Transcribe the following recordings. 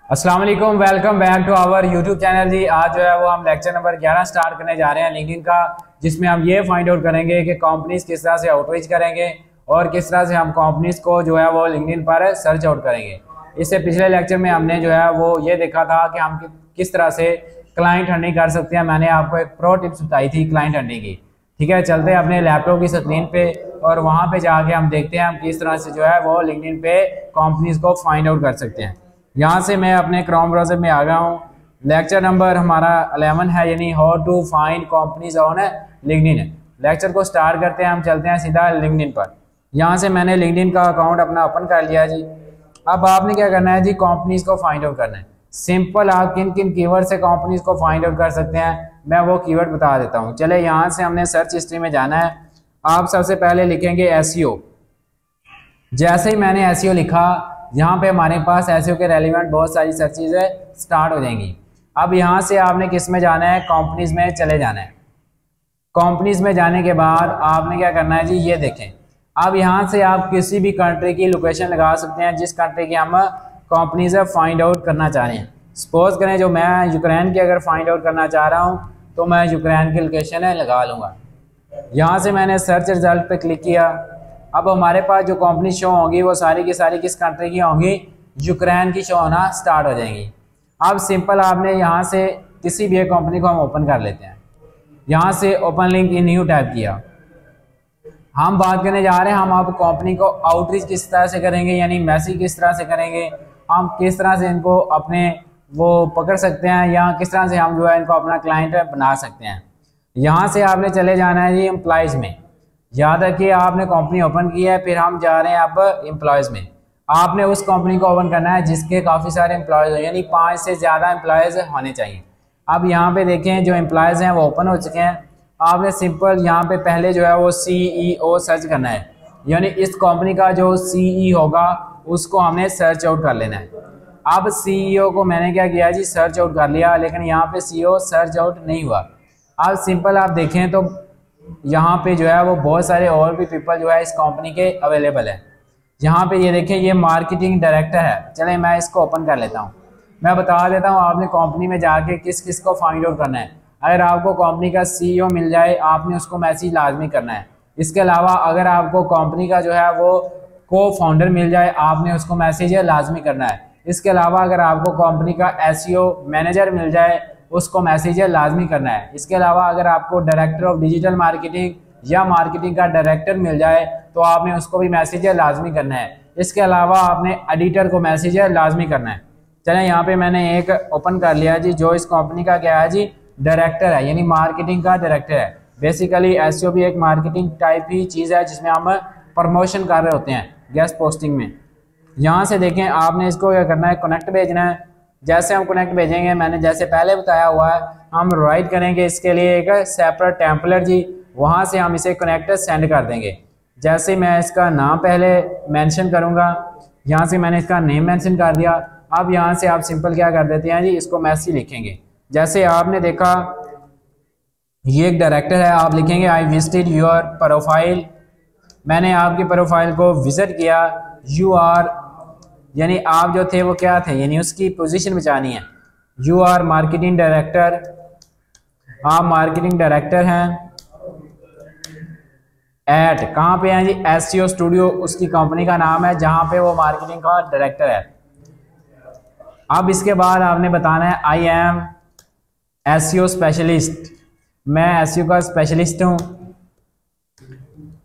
अस्सलाम वालेकुम, welcome back to our YouTube channel जी। आज जो है वो हम लेक्चर नंबर 11 स्टार्ट करने जा रहे हैं लिंक्डइन का, जिसमें हम ये फाइंड आउट करेंगे कि कंपनीज किस तरह से आउटरीच करेंगे और किस तरह से हम कंपनीज को जो है वो लिंक्डइन पर सर्च आउट करेंगे। इससे पिछले लेक्चर में हमने जो है वो ये देखा था कि हम किस तरह से क्लाइंट हंटिंग कर सकते हैं। मैंने आपको एक प्रो टिप्स बताई थी क्लाइंट हंटिंग की। ठीक है, चलते हैं अपने लैपटॉप की स्क्रीन पे और वहाँ पे जाके हम देखते हैं हम किस तरह से जो है वो लिंक्डइन पे कंपनीज को फाइंड आउट कर सकते हैं। यहाँ से मैं अपने क्रोम ब्राउज़र में आ गया हूँ। लेक्चर नंबर हमारा 11 है, यानी how to find companies on LinkedIn. Lecture को स्टार्ट करते हैं, हम चलते हैं सीधा लिंक्डइन पर। यहाँ से मैंने लिंक्डइन का अकाउंट अपना ओपन कर लिया जी। अब आपने क्या करना है जी, कंपनीज को फाइंड आउट करना है। सिंपल, आप किन किन कीवर्ड से कंपनीज को फाइंड आउट कर सकते हैं मैं वो कीवर्ड बता देता हूँ। चले, यहाँ से हमने सर्च हिस्ट्री में जाना है। आप सबसे पहले लिखेंगे एसईओ। जैसे ही मैंने एसईओ लिखा, यहाँ पे हमारे पास एसईओ के रेलिवेंट बहुत सारी सर्चेज स्टार्ट हो जाएंगी। अब यहाँ से आपने किस में जाना है, कंपनीज में चले जाना है। कंपनीज में जाने के बाद आपने क्या करना है जी, ये देखें। अब यहाँ से आप किसी भी कंट्री की लोकेशन लगा सकते हैं जिस कंट्री की हम कंपनीज फाइंड आउट करना चाह रहे हैं। सपोज करें जो मैं यूक्रेन की अगर फाइंड आउट करना चाह रहा हूँ तो मैं यूक्रेन की लोकेशन लगा लूँगा। यहाँ से मैंने सर्च रिजल्ट पे क्लिक किया। अब हमारे पास जो कंपनी शो होंगी वो सारी की सारी किस कंट्री की होंगी, यूक्रेन की शो होना स्टार्ट हो जाएंगी। अब सिंपल आपने यहाँ से किसी भी एक कंपनी को हम ओपन कर लेते हैं। यहाँ से open link in new type किया। हम बात करने जा रहे हैं हम आप कंपनी को आउटरीच किस तरह से करेंगे, यानी मैसेज किस तरह से करेंगे, हम किस तरह से इनको अपने वो पकड़ सकते हैं या किस तरह से हम जो है इनको अपना क्लाइंट बना सकते हैं। यहाँ से आपने चले जाना है जी एम्प्लॉयज़ में। याद रखिए, आपने कंपनी ओपन की है, फिर हम जा रहे हैं अब एम्प्लॉयज़ में। आपने उस कंपनी को ओपन करना है जिसके काफ़ी सारे एम्प्लॉयज़ हो, यानी 5 से ज़्यादा एम्प्लॉयज़ होने चाहिए। अब यहाँ पे देखें जो एम्प्लॉयज़ हैं वो ओपन हो चुके हैं। आपने सिंपल यहाँ पे पहले जो है वो CEO सर्च करना है, यानी इस कंपनी का जो CEO होगा उसको हमने सर्च आउट कर लेना है। अब CEO को मैंने क्या किया जी, सर्च आउट कर लिया, लेकिन यहाँ पे CEO सर्च आउट नहीं हुआ। अब सिंपल आप देखें तो यहाँ पे जो है वो बहुत सारे और भी पीपल जो है इस कंपनी के अवेलेबल है। यहाँ पे ये देखें, ये मार्केटिंग डायरेक्टर है। चले मैं इसको ओपन कर लेता हूँ। मैं बता देता हूँ आपने कंपनी में जाके किस किस को फाइंड आउट करना है। अगर आपको कंपनी का CEO मिल जाए, आपने उसको मैसेज लाजमी करना है। इसके अलावा अगर आपको कंपनी का जो है वो को फाउंडर मिल जाए, आपने उसको मैसेज लाजमी करना है। इसके अलावा अगर आपको कंपनी का SEO मैनेजर मिल जाए, उसको मैसेज लाजमी करना है। इसके अलावा अगर आपको डायरेक्टर ऑफ डिजिटल मार्केटिंग या मार्केटिंग का डायरेक्टर मिल जाए तो आपने उसको भी मैसेज लाजमी करना है। इसके अलावा आपने एडिटर को मैसेज लाजमी करना है। चलें, यहाँ पे मैंने एक ओपन कर लिया जी, जो इस कंपनी का क्या है जी, डायरेक्टर है, यानी मार्केटिंग का डायरेक्टर है। बेसिकली SEO भी एक मार्केटिंग टाइप ही चीज़ है जिसमें हम प्रमोशन कर रहे होते हैं गेस्ट पोस्टिंग में। यहाँ से देखें, आपने इसको क्या करना है, कनेक्ट भेजना है। जैसे हम कनेक्ट भेजेंगे, मैंने जैसे पहले बताया हुआ है, हम राइट करेंगे इसके लिए एक सेपरेट टेम्पलेट जी, वहाँ से हम इसे कनेक्ट सेंड कर देंगे। जैसे मैं इसका नाम पहले मेंशन करूँगा, यहाँ से मैंने इसका नेम मेंशन कर दिया। अब यहाँ से आप सिंपल क्या कर देते हैं जी, इसको मैसेज लिखेंगे। जैसे आपने देखा ये एक डायरेक्टर है, आप लिखेंगे आई विजिटेड योर प्रोफाइल। मैंने आपकी प्रोफाइल को विजिट किया। यू आर, यानी आप जो थे वो क्या थे, यानी उसकी पोजीशन बचानी है। यू आर मार्केटिंग डायरेक्टर, आप मार्केटिंग डायरेक्टर हैं। एट कहाँ पे हैं जी, SEO स्टूडियो उसकी कंपनी का नाम है जहाँ पे वो मार्केटिंग का डायरेक्टर है। अब इसके बाद आपने बताना है आई एम SEO स्पेशलिस्ट, मैं SEO का स्पेशलिस्ट हूँ।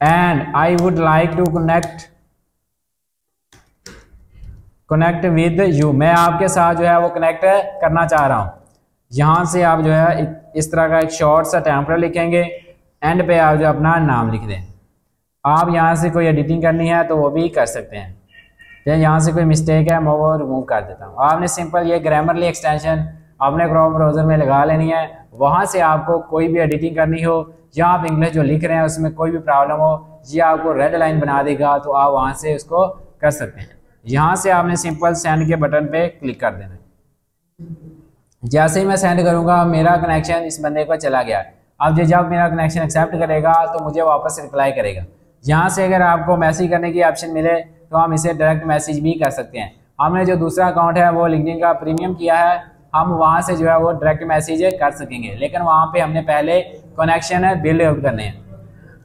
And I would like to connect with you, मैं आपके साथ जो है वो कनेक्ट करना चाह रहा हूँ। यहाँ से आप जो है इस तरह का एक शॉर्ट सा टेम्पलेट लिखेंगे, एंड पे आप जो अपना नाम लिख दें। आप यहाँ से कोई एडिटिंग करनी है तो वो भी कर सकते हैं। यहाँ से कोई मिस्टेक है मैं वो रिमूव कर देता हूँ। आपने सिंपल ये ग्रामरली एक्सटेंशन अपने क्रोम ब्राउज़र में लगा लेनी है। वहाँ से आपको कोई भी एडिटिंग करनी हो या आप इंग्लिश जो लिख रहे हैं उसमें कोई भी प्रॉब्लम हो, ये आपको रेड लाइन बना देगा, तो आप वहाँ से उसको कर सकते हैं। यहाँ से आपने सिंपल सेंड के बटन पे क्लिक कर देना है। जैसे ही मैं सेंड करूँगा मेरा कनेक्शन इस बंदे को चला गया। अब जब मेरा कनेक्शन एक्सेप्ट करेगा तो मुझे वापस रिप्लाई करेगा। यहाँ से अगर आपको मैसेज करने की ऑप्शन मिले तो हम इसे डायरेक्ट मैसेज भी कर सकते हैं। हमने जो दूसरा अकाउंट है वो लिंक्डइन का प्रीमियम किया है, हम वहाँ से जो है वो डायरेक्ट मैसेज कर सकेंगे, लेकिन वहाँ पे हमने पहले कनेक्शन है बिल्ड आउट करने हैं।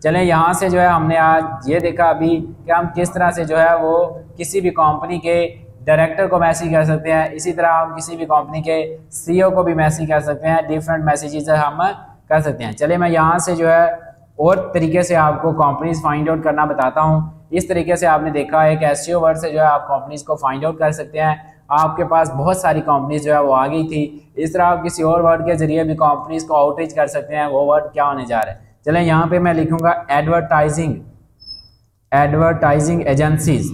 चलें यहाँ से जो है हमने आज ये देखा अभी कि हम किस तरह से जो है वो किसी भी कंपनी के डायरेक्टर को मैसेज कर सकते हैं, इसी तरह हम किसी भी कंपनी के सीईओ को भी मैसेज कर सकते हैं, डिफरेंट मैसेजेस हम कर सकते हैं। चलिए मैं यहाँ से जो है और तरीके से आपको कंपनीज फाइंड आउट करना बताता हूँ। इस तरीके से आपने देखा है कि एसईओ वर्ड से जो है आप कंपनीज को फाइंड आउट कर सकते हैं। आपके पास बहुत सारी कंपनीज जो है वो आ गई थी, इस तरह आप किसी और वर्ड के जरिए भी कंपनीज को आउटरीच कर सकते हैं। वो वर्ड क्या होने जा रहा है, चलें यहाँ पे मैं लिखूंगा एडवर्टाइजिंग एजेंसीज।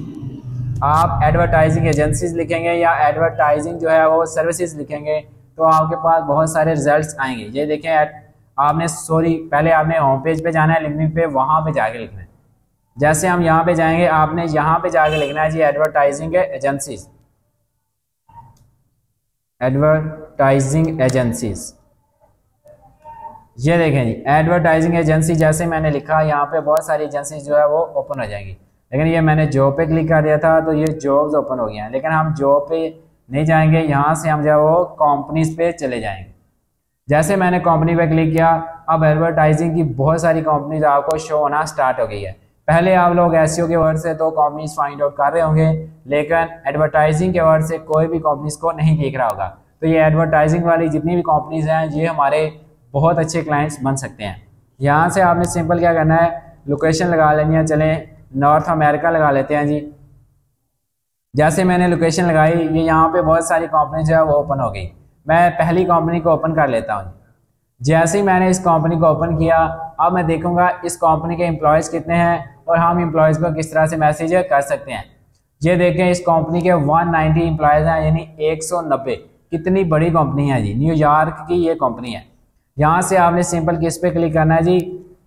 आप एडवर्टाइजिंग एजेंसीज लिखेंगे या एडवर्टाइजिंग जो है वो सर्विसेज लिखेंगे तो आपके पास बहुत सारे रिजल्ट्स आएंगे। ये देखें आपने पहले आपने होम पेज पे जाना है लिंक्डइन पे, वहाँ पे जाके लिखना है। जैसे हम यहाँ पे जाएंगे आपने यहाँ पे जाके लिखना है जी एडवर्टाइजिंग एजेंसीज, एडवर्टाइजिंग एजेंसीज। ये देखें जी एडवर्टाइजिंग एजेंसी, जैसे मैंने लिखा यहाँ पे बहुत सारी एजेंसी जो है वो ओपन हो जाएंगी। लेकिन ये मैंने जॉब पे क्लिक कर दिया था तो ये जॉब्स ओपन हो गए हैं, लेकिन हम जॉब पे नहीं जाएंगे, यहाँ से हम जो है वो कंपनीज पे चले जाएंगे। जैसे मैंने कंपनी पे क्लिक किया, अब एडवर्टाइजिंग की बहुत सारी कंपनीज आपको शो होना स्टार्ट हो गई है। पहले आप लोग एसईओ के वर्ड से तो कंपनीज फाइंड आउट कर रहे होंगे, लेकिन एडवर्टाइजिंग के वर्ड से कोई भी कंपनीज को नहीं दिख रहा होगा। तो ये एडवर्टाइजिंग वाली जितनी भी कंपनीज हैं ये हमारे बहुत अच्छे क्लाइंट्स बन सकते हैं। यहाँ से आपने सिंपल क्या करना है, लोकेशन लगा लेनी है। चलें नॉर्थ अमेरिका लगा लेते हैं जी। जैसे मैंने लोकेशन लगाई, ये यहाँ पे बहुत सारी कंपनी जो है वो ओपन हो गई। मैं पहली कंपनी को ओपन कर लेता हूँ। जैसे ही मैंने इस कंपनी को ओपन किया, अब मैं देखूंगा इस कंपनी के एम्प्लॉयज़ कितने हैं और हम एम्प्लॉयज़ को किस तरह से मैसेज कर सकते हैं। ये देखें इस कंपनी के 190 एम्प्लॉयज़ हैं, यानी 190। कितनी बड़ी कंपनी है जी, न्यूयॉर्क की ये कंपनी है। यहाँ से आपने सिंपल किस पे क्लिक करना है जी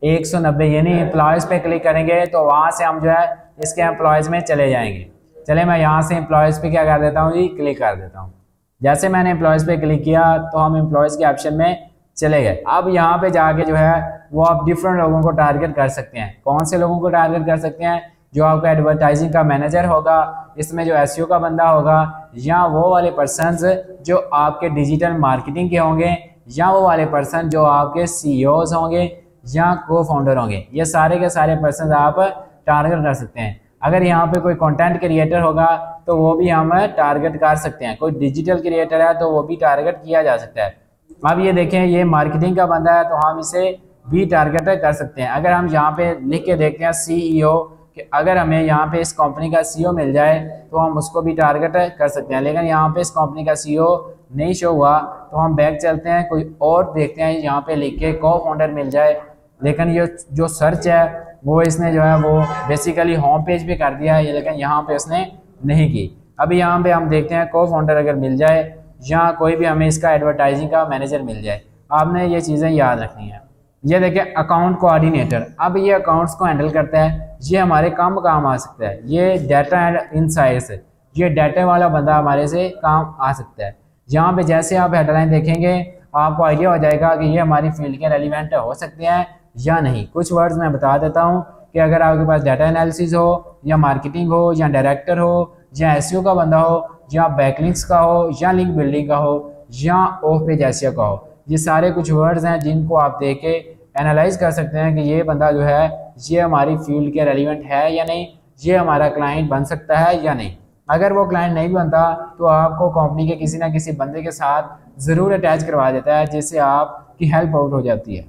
190, यानी एम्प्लॉयज़ पे क्लिक करेंगे तो वहाँ से हम जो है इसके एम्प्लॉयज़ में चले जाएंगे। चले मैं यहाँ से एम्प्लॉयज़ पे क्या कर देता हूँ जी, क्लिक कर देता हूँ। जैसे मैंने एम्प्लॉयज़ पे क्लिक किया तो हम एम्प्लॉयज़ के ऑप्शन में चले गए। अब यहाँ पे जाके जो है वो आप डिफरेंट लोगों को टारगेट कर सकते हैं। कौन से लोगों को टारगेट कर सकते हैं, जो आपका एडवर्टाइजिंग का मैनेजर होगा, इसमें जो एसईओ का बंदा होगा, या वो वाले पर्सनस जो आपके डिजिटल मार्केटिंग के होंगे, या वो वाले पर्सन जो आपके सीईओज होंगे या को फाउंडर होंगे। ये सारे के सारे पर्सन आप टारगेट कर सकते हैं। अगर यहाँ पे कोई कंटेंट क्रिएटर होगा तो वो भी हम टारगेट कर सकते हैं। कोई डिजिटल क्रिएटर है तो वो भी टारगेट किया जा सकता है। अब ये देखें ये मार्केटिंग का बंदा है तो हम इसे भी टारगेट कर सकते हैं। अगर हम यहाँ पे लिख के देखते हैं सीईओ, कि अगर हमें यहाँ पे इस कंपनी का सीईओ मिल जाए तो हम उसको भी टारगेट कर सकते हैं। लेकिन यहाँ पे इस कंपनी का सीईओ नहीं शो हुआ तो हम बैक चलते हैं, कोई और देखते हैं यहाँ पे लिख के को फाउंडर मिल जाए। लेकिन ये जो सर्च है वो इसने जो है वो बेसिकली होम पेज पे कर दिया है, लेकिन यहाँ पे उसने नहीं की। अभी यहाँ पे हम देखते हैं को फाउंडर अगर मिल जाए या कोई भी हमें इसका एडवर्टाइजिंग का मैनेजर मिल जाए। आपने ये चीज़ें याद रखनी है। ये देखिए अकाउंट कोऑर्डिनेटर, अब ये अकाउंट्स को हैंडल करता है, ये हमारे काम आ सकता है। ये डाटा एंड इनसाइट्स, ये डाटा वाला बंदा हमारे से काम आ सकता है। यहाँ पे जैसे आप हेडलाइन देखेंगे आपको आइडिया हो जाएगा कि ये हमारी फील्ड के रेलिवेंट हो सकते हैं या नहीं। कुछ वर्ड्स मैं बता देता हूँ कि अगर आपके पास डाटा एनालिसिस हो या मार्केटिंग हो या डायरेक्टर हो या एसईओ का बंदा हो या बैकलिंक्स का हो या लिंक बिल्डिंग का हो या ऑफ पेज एसईओ का हो, ये सारे कुछ वर्ड्स हैं जिनको आप देख के एनालाइज कर सकते हैं कि ये बंदा जो है ये हमारी फील्ड के रेलिवेंट है या नहीं, ये हमारा क्लाइंट बन सकता है या नहीं। अगर वो क्लाइंट नहीं बनता तो आपको कंपनी के किसी ना किसी बंदे के साथ ज़रूर अटैच करवा देता है, जिससे आपकी हेल्प आउट हो जाती है।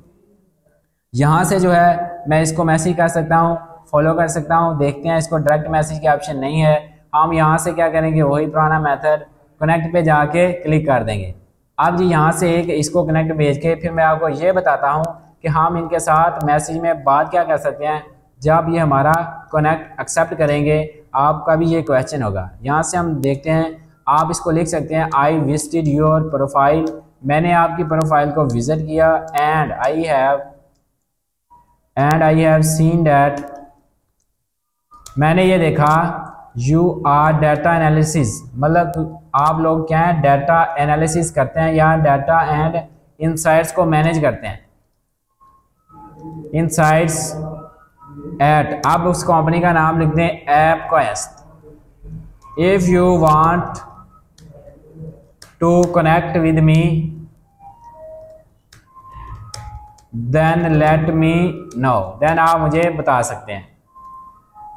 यहाँ से जो है मैं इसको मैसेज कर सकता हूँ, फॉलो कर सकता हूँ। देखते हैं इसको डायरेक्ट मैसेज के ऑप्शन नहीं है। हम यहाँ से क्या करेंगे, वही पुराना मेथड कनेक्ट पे जाके क्लिक कर देंगे। अब जी यहाँ से एक इसको कनेक्ट भेज के फिर मैं आपको ये बताता हूँ कि हम इनके साथ मैसेज में बात क्या कर सकते हैं। जब ये हमारा कनेक्ट एक्सेप्ट करेंगे आपका भी ये क्वेश्चन होगा। यहाँ से हम देखते हैं, आप इसको लिख सकते हैं आई विजिटेड योर प्रोफाइल, मैंने आपकी प्रोफाइल को विजिट किया, and I have seen that, मैंने ये देखा, यू आर डाटा एनालिसिस, मतलब आप लोग क्या है डाटा एनालिसिस करते हैं या डाटा एंड इनसाइट्स को मैनेज करते हैं। इनसाइट्स एट, आप उस कंपनी का नाम लिख दें एपक्वेस्ट, if you want to connect with me then let me know, देन आप मुझे बता सकते हैं।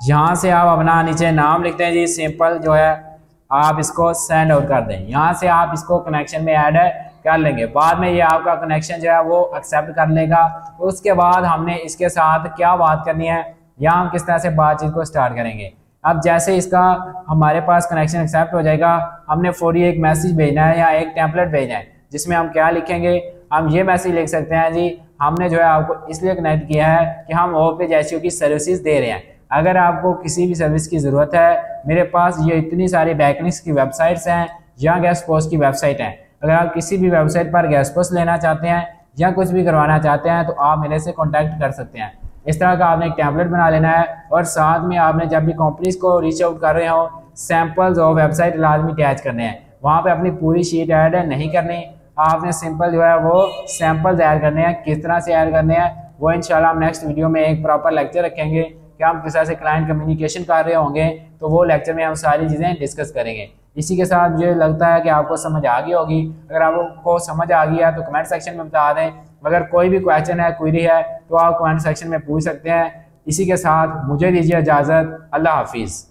यहाँ से आप अपना नीचे नाम लिखते हैं जी, सिंपल जो है आप इसको सेंड आउट कर दें। यहाँ से आप इसको कनेक्शन में ऐड कर लेंगे, बाद में ये आपका कनेक्शन जो है वो एक्सेप्ट कर लेगा। उसके बाद हमने इसके साथ क्या बात करनी है या हम किस तरह से बातचीत को स्टार्ट करेंगे। अब जैसे इसका हमारे पास कनेक्शन एक्सेप्ट हो जाएगा, हमने फौरी एक मैसेज भेजना है या एक टेम्पलेट भेजना है जिसमें हम क्या लिखेंगे, हम ये मैसेज लिख सकते हैं जी, हमने जो है आपको इसलिए कनेक्ट किया है कि हम होमपेज एसईओ की सर्विसेज दे रहे हैं। अगर आपको किसी भी सर्विस की ज़रूरत है, मेरे पास ये इतनी सारी बैकलिंक्स की वेबसाइट्स हैं या गेस्ट पोस्ट की वेबसाइट हैं, अगर आप किसी भी वेबसाइट पर गेस्ट पोस्ट लेना चाहते हैं या कुछ भी करवाना चाहते हैं तो आप मेरे से कॉन्टैक्ट कर सकते हैं। इस तरह का आपने एक टेम्पलेट बना लेना है और साथ में आपने जब भी कंपनीज को रीच आउट कर रहे हो सैंपल्स और वेबसाइट लाजमी अटैच करने हैं। वहाँ पे अपनी पूरी शीट ऐड नहीं करनी, आपने सिंपल जो है वो सैंपल्स ऐड करने हैं। किस तरह से ऐड करने हैं वो इंशाल्लाह हम नेक्स्ट वीडियो में एक प्रॉपर लेक्चर रखेंगे कि हम किस तरह से क्लाइंट कम्युनिकेशन कर रहे होंगे, तो वो लेक्चर में हम सारी चीज़ें डिस्कस करेंगे। इसी के साथ मुझे लगता है कि आपको समझ आ गई होगी। अगर आपको समझ आ गया तो कमेंट सेक्शन में बता दें। अगर कोई भी क्वेश्चन है, क्वेरी है तो आप कमेंट सेक्शन में पूछ सकते हैं। इसी के साथ मुझे दीजिए इजाज़त। अल्लाह हाफिज़।